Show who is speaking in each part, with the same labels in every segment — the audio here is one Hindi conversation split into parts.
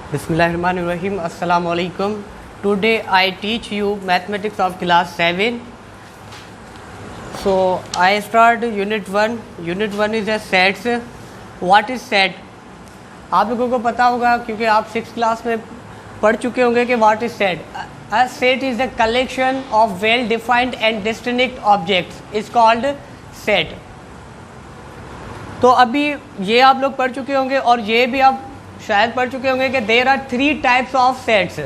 Speaker 1: Bismillahirrahmanirrahim. Assalamu alaikum. Today I teach you mathematics of class 7. So I start unit 1. Unit 1 is a sets. What is set? आप लोगों को पता होगा क्योंकि आप 6th क्लास में पढ़ चुके होंगे कि what is set. A set is a collection of well defined and distinct objects. Is called set. तो अभी ये आप लोग पढ़ चुके होंगे और ये भी आप शायद पढ़ चुके होंगे कि there are 3 types of sets.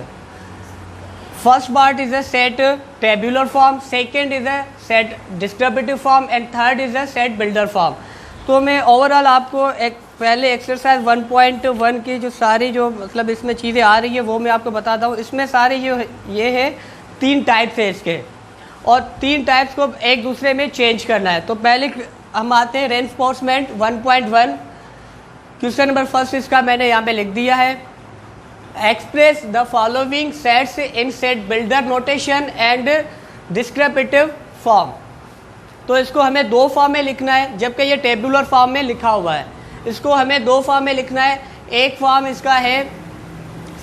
Speaker 1: First part is a set tabular form, second is a set descriptive form and third is a set builder form. तो मैं ओवरऑल आपको एक पहले एक्सरसाइज 1.1 की जो सारी जो मतलब इसमें चीज़ें आ रही है वो मैं आपको बताता हूँ. इसमें सारे ये है 3 टाइप्स है इसके और 3 टाइप्स को एक दूसरे में चेंज करना है. तो पहले हम आते हैं रेनफोर्समेंट 1.1. क्वेश्चन नंबर फर्स्ट इसका मैंने यहाँ पे लिख दिया है. Express the following sets in set builder notation and descriptive form. तो इसको हमें 2 फॉर्म में लिखना है जबकि ये टेबुलर फॉर्म में लिखा हुआ है. इसको हमें 2 फॉर्म में लिखना है. एक फॉर्म इसका है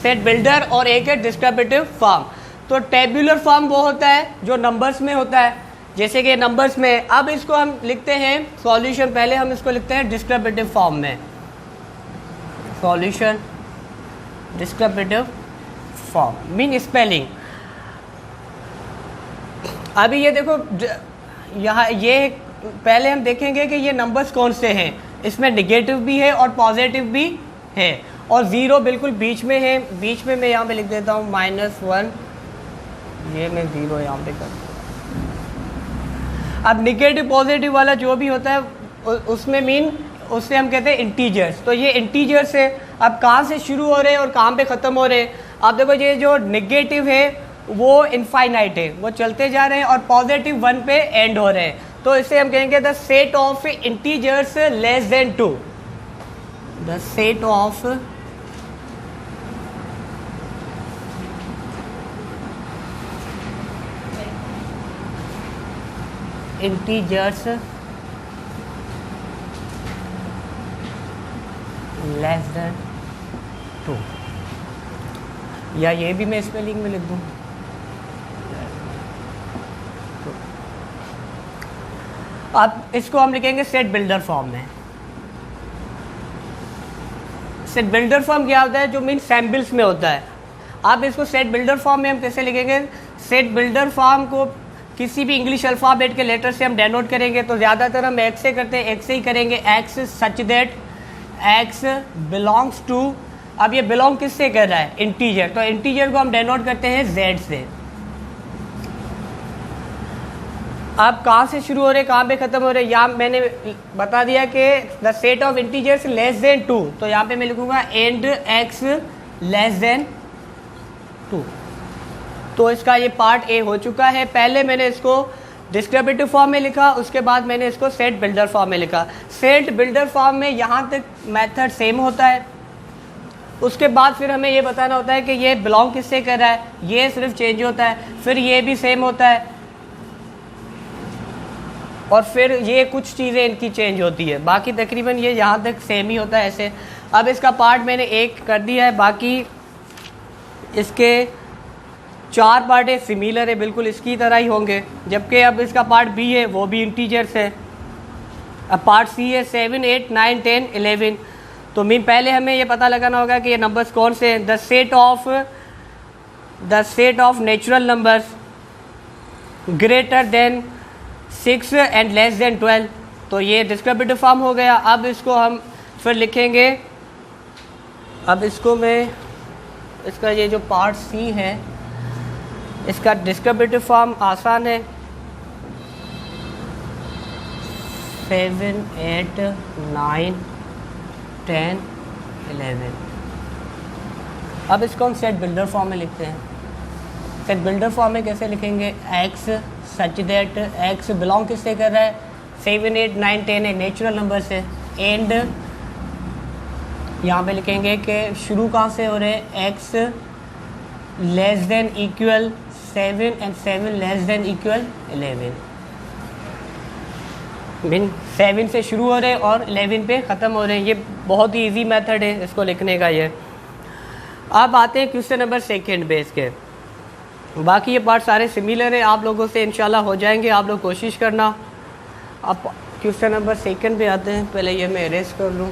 Speaker 1: सेट बिल्डर और एक है डिस्क्रिप्टिव फॉर्म. तो टेबुलर फॉर्म वो होता है जो नंबर्स में होता है, जैसे कि नंबर्स में. अब इसको हम लिखते हैं सॉल्यूशन. पहले हम इसको लिखते हैं डिस्क्रिप्टिव फॉर्म में. Solution descriptive form mean spelling. अभी ये देखो यहाँ ये पहले हम देखेंगे कि ये नंबर्स कौन से हैं. इसमें नेगेटिव भी है और पॉजिटिव भी है और ज़ीरो बिल्कुल बीच में है. बीच में मैं यहाँ पे लिख देता हूँ -1. ये मैं ज़ीरो यहाँ पे कर. अब नेगेटिव पॉजिटिव वाला जो भी होता है उसमें मीन उससे हम कहते हैं इंटीजर्स. तो ये इंटीजर्स है. अब कहाँ से शुरू हो रहे हैं और कहाँ पे ख़त्म हो रहे हैं. आप देखो ये जो नेगेटिव है वो इनफाइनाइट है, वो चलते जा रहे हैं और पॉजिटिव 1 पे एंड हो रहे हैं. तो इसे हम कहेंगे the set of integers less than 2. The set of integers less than 2. या ये भी मैं स्पेलिंग में लिख दूँ. अब इसको हम लिखेंगे सेट बिल्डर फॉर्म में. सेट बिल्डर फॉर्म क्या होता है जो मीन सैम्पल्स में होता है. अब इसको सेट बिल्डर फॉर्म में हम कैसे लिखेंगे. सेट बिल्डर फॉर्म को किसी भी इंग्लिश अल्फ़ाबेट के लेटर से हम डेनोट करेंगे. तो ज़्यादातर हम एक्स से करते हैं, एक्स से ही करेंगे. X such that X belongs to. अब ये बिलोंग किससे कर रहा है, इंटीजर. तो इंटीजर को हम डेनोट करते हैं जेड से. अब कहाँ से शुरू हो रहे कहाँ पे ख़त्म हो रहे, यहाँ मैंने बता दिया कि the set of integers less than 2. तो यहाँ पे मैं लिखूँगा एंड एक्स लेस देन 2. तो इसका ये पार्ट ए हो चुका है. पहले मैंने इसको डिस्क्रिप्टिव फॉर्म में लिखा, उसके बाद मैंने इसको सेट बिल्डर फॉर्म में लिखा. सेट बिल्डर फॉर्म में यहाँ तक मेथड सेम होता है. उसके बाद फिर हमें ये बताना होता है कि ये बिलोंग किससे कर रहा है, ये सिर्फ चेंज होता है. फिर ये भी सेम होता है और फिर ये कुछ चीज़ें इनकी चेंज होती है. बाकी तकरीबन ये यहाँ तक सेम ही होता है ऐसे. अब इसका पार्ट मैंने एक कर दिया है, बाकी इसके 4 पार्ट है सिमिलर है, बिल्कुल इसकी तरह ही होंगे. जबकि अब इसका पार्ट बी है वो भी इंटीजर्स है. अब पार्ट सी है 7, 8, 9, 10, 11. तो मीन पहले हमें ये पता लगाना होगा कि ये नंबर्स कौन से हैं. The set of natural numbers greater than 6 and less than 12. तो ये डिस्क्रिप्टिव फॉर्म हो गया. अब इसको हम फिर लिखेंगे. अब इसको मैं इसका ये जो पार्ट सी है इसका डिस्क्रिप्टिव फॉर्म आसान है. 7, 8, 9, 10, 11. अब इसको हम सेट बिल्डर फॉर्म में लिखते हैं. सेट बिल्डर फॉर्म में कैसे लिखेंगे. X such that X belong किससे कर रहा है, 7, 8, 9, 10 है नेचुरल नंबर से. एंड यहाँ पे लिखेंगे कि शुरू कहाँ से हो रहे हैं, x less than equal 7 and 7 less than equal 11. Mean 7 से शुरू हो रहे हैं और 11 पे ख़त्म हो रहे हैं. ये बहुत ही इजी मेथड है इसको लिखने का. ये अब आते हैं क्वेश्चन नंबर सेकेंड बेस के। बाकी ये पार्ट सारे सिमिलर है, आप लोगों से इंशाल्लाह हो जाएंगे, आप लोग कोशिश करना। अब क्वेश्चन नंबर सेकेंड पे आते हैं। पहले ये मैं इरेज कर लूँ।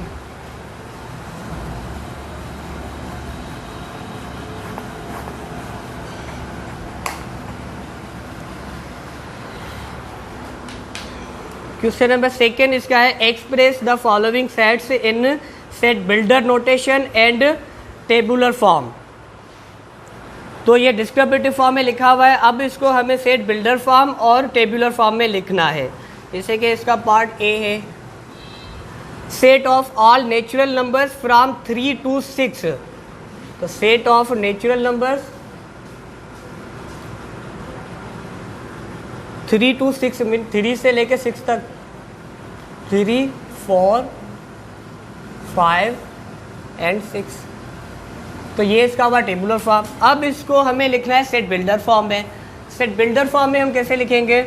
Speaker 1: क्वेश्चन नंबर सेकेंड इसका है, express the following sets in set builder notation and tabular form. तो ये डिस्क्रिप्टिव फॉर्म में लिखा हुआ है, अब इसको हमें सेट बिल्डर फॉर्म और टेबुलर फॉर्म में लिखना है। जैसे कि इसका पार्ट ए है, set of all natural numbers from 3 to 6। तो set of natural numbers 3 to 6 mean 3 से लेके 6 तक, 3, 4, 5 एंड 6। तो ये इसका हुआ टेबुलर फॉर्म। अब इसको हमें लिखना है सेट बिल्डर फॉर्म में। सेट बिल्डर फॉर्म में हम कैसे लिखेंगे?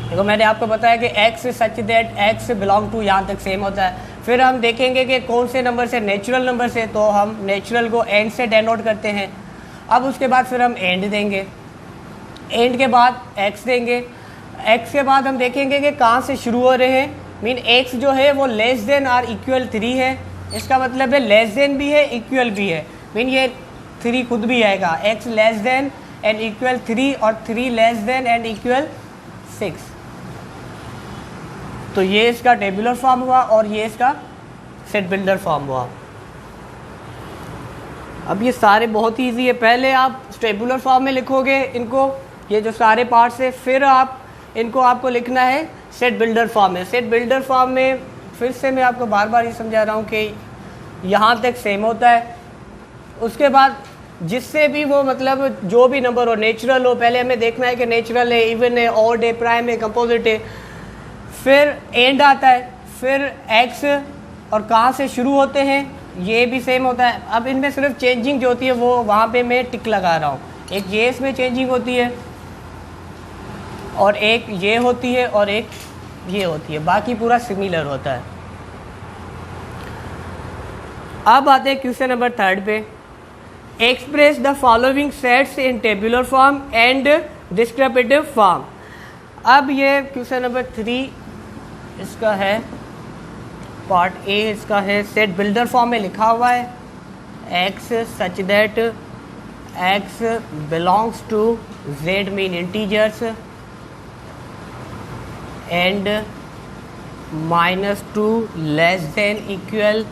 Speaker 1: देखो मैंने आपको बताया कि x such that x belong to, यहाँ तक सेम होता है। फिर हम देखेंगे कि कौन से नंबर से, नेचुरल नंबर से, तो हम नेचुरल को एंड से डेनोट करते हैं। अब उसके बाद फिर हम एंड देंगे, एंड के बाद x देंगे, x के बाद हम देखेंगे कि कहाँ से शुरू हो रहे हैं। मीन x जो है वो लेस देन और इक्वल 3 है, इसका मतलब है लेस देन भी है इक्वल भी है। मीन ये 3 खुद भी आएगा, x less then and equal 3 और 3 लेस देन एंड इक्वल 6। तो ये इसका टेबुलर फॉर्म हुआ और ये इसका सेट बिल्डर फॉर्म हुआ। अब ये सारे बहुत ही ईजी है। पहले आप टेबुलर फॉर्म में लिखोगे इनको, ये जो सारे पार्ट्स है, फिर आप इनको आपको लिखना है सेट बिल्डर फॉर्म में। सेट बिल्डर फॉर्म में फिर से मैं आपको बार बार ये समझा रहा हूँ कि यहाँ तक सेम होता है। उसके बाद जिससे भी वो मतलब जो भी नंबर हो, नेचुरल हो, पहले हमें देखना है कि नेचुरल है, इवन है, ऑड है, प्राइम है, कंपोजिट है। फिर एंड आता है, फिर एक्स और कहाँ से शुरू होते हैं ये भी सेम होता है। अब इनमें सिर्फ चेंजिंग जो होती है वो वहाँ पे मैं टिक लगा रहा हूँ। एक ये इसमें चेंजिंग होती है और एक ये होती है और एक ये होती है, बाकी पूरा सिमिलर होता है। अब आते हैं क्वेश्चन नंबर थर्ड पे, express the following sets in tabular form and descriptive form. अब ये क्वेश्चन नंबर 3 इसका है, पार्ट ए इसका है, सेट बिल्डर फॉर्म में लिखा हुआ है x such that x belongs to z mean integers and -2 less than equal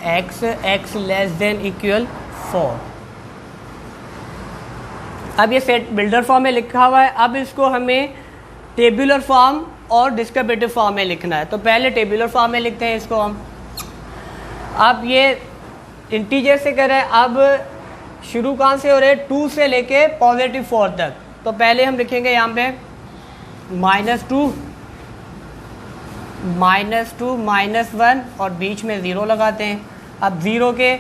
Speaker 1: x less than equal 4। अब ये सेट बिल्डर फॉर्म में लिखा हुआ है, अब इसको हमें टेबुलर फॉर्म और डिस्क्रिप्टिव फॉर्म में लिखना है। तो पहले टेबुलर फॉर्म में लिखते हैं इसको हम। अब ये इंटीजर से कर रहे हैं, अब शुरू कहाँ से हो रहे हैं, 2 से लेके +4 तक। तो पहले हम लिखेंगे यहाँ पे -2 -1 और बीच में 0 लगाते हैं। अब 0 के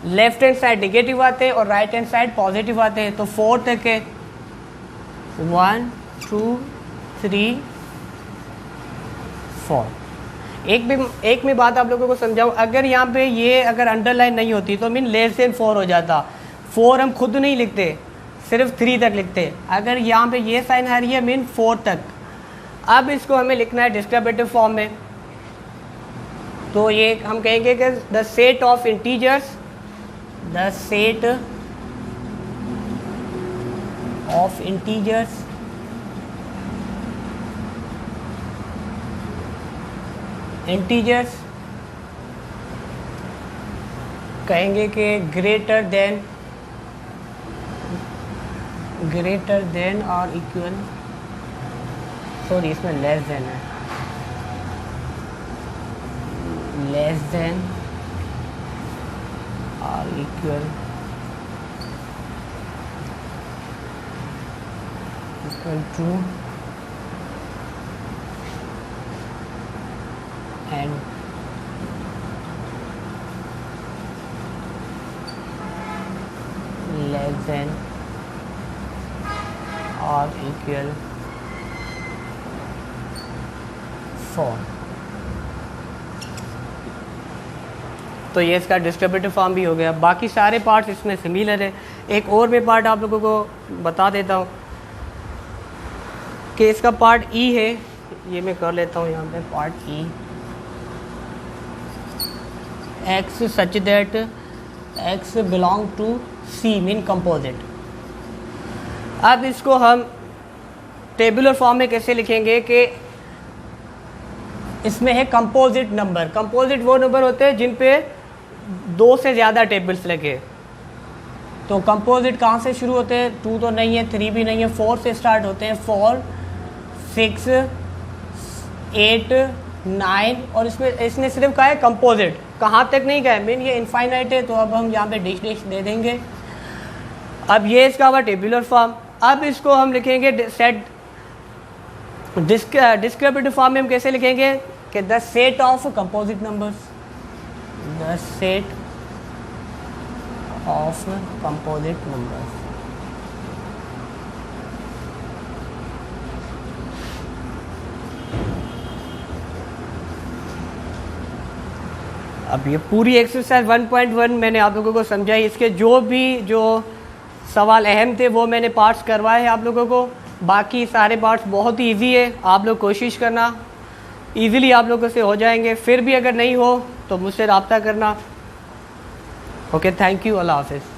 Speaker 1: लेफ्ट हैंड साइड नेगेटिव आते हैं और राइट हैंड साइड पॉजिटिव आते हैं। तो 4 तक है, 1 2 3 4। एक में बात आप लोगों को समझाऊं, अगर यहाँ पे ये अगर अंडरलाइन नहीं होती तो मीन लेस देन 4 हो जाता। 4 हम खुद नहीं लिखते, सिर्फ 3 तक लिखते। अगर यहाँ पे ये साइन आ रही है मीन 4 तक। अब इसको हमें लिखना है डिस्क्रिप्टिव फॉर्म में। तो ये हम कहेंगे कि the set of integers, the set of integers कहेंगे कि ग्रेटर देन और इक्वल, सॉरी इसमें लेस देन है, लेस देन और equal to and less than or equal 4। तो ये इसका डिस्क्रिप्टिव फॉर्म भी हो गया। बाकी सारे पार्ट्स इसमें सिमिलर है। एक और मैं पार्ट आप लोगों को बता देता हूँ कि इसका पार्ट ई है, ये मैं कर लेता हूँ यहाँ पे part E. X such that X belong to C mean composite. अब इसको हम टेबुलर फॉर्म में कैसे लिखेंगे कि इसमें है कंपोजिट नंबर। कंपोजिट वो नंबर होते हैं जिन पे 2 से ज़्यादा टेबल्स लगे। तो कंपोजिट कहाँ से शुरू होते हैं? 2 तो नहीं है, 3 भी नहीं है, 4 से स्टार्ट होते हैं। 4, 6, 8, 9 और इसने सिर्फ कहा है कंपोजिट, कहाँ तक नहीं कहा है। मीन ये इनफाइनाइट है, तो अब हम यहाँ पे डिश दे देंगे। अब ये इसका हुआ टेबुलर फॉर्म। अब इसको हम लिखेंगे सेट डिस्क्रिप्टिव फॉर्म में हम कैसे लिखेंगे कि the set of composite numbers, the set of composite numbers. अब ये पूरी एक्सरसाइज 1.1 मैंने आप लोगों को समझाई। इसके जो सवाल अहम थे वो मैंने पार्ट्स करवाए हैं आप लोगों को। बाकी सारे पार्ट्स बहुत ही इजी है, आप लोग कोशिश करना, इजीली आप लोगों से हो जाएंगे। फिर भी अगर नहीं हो तो मुझसे रब्ता करना। ओके, थैंक यू, अल्लाह हाफिज़।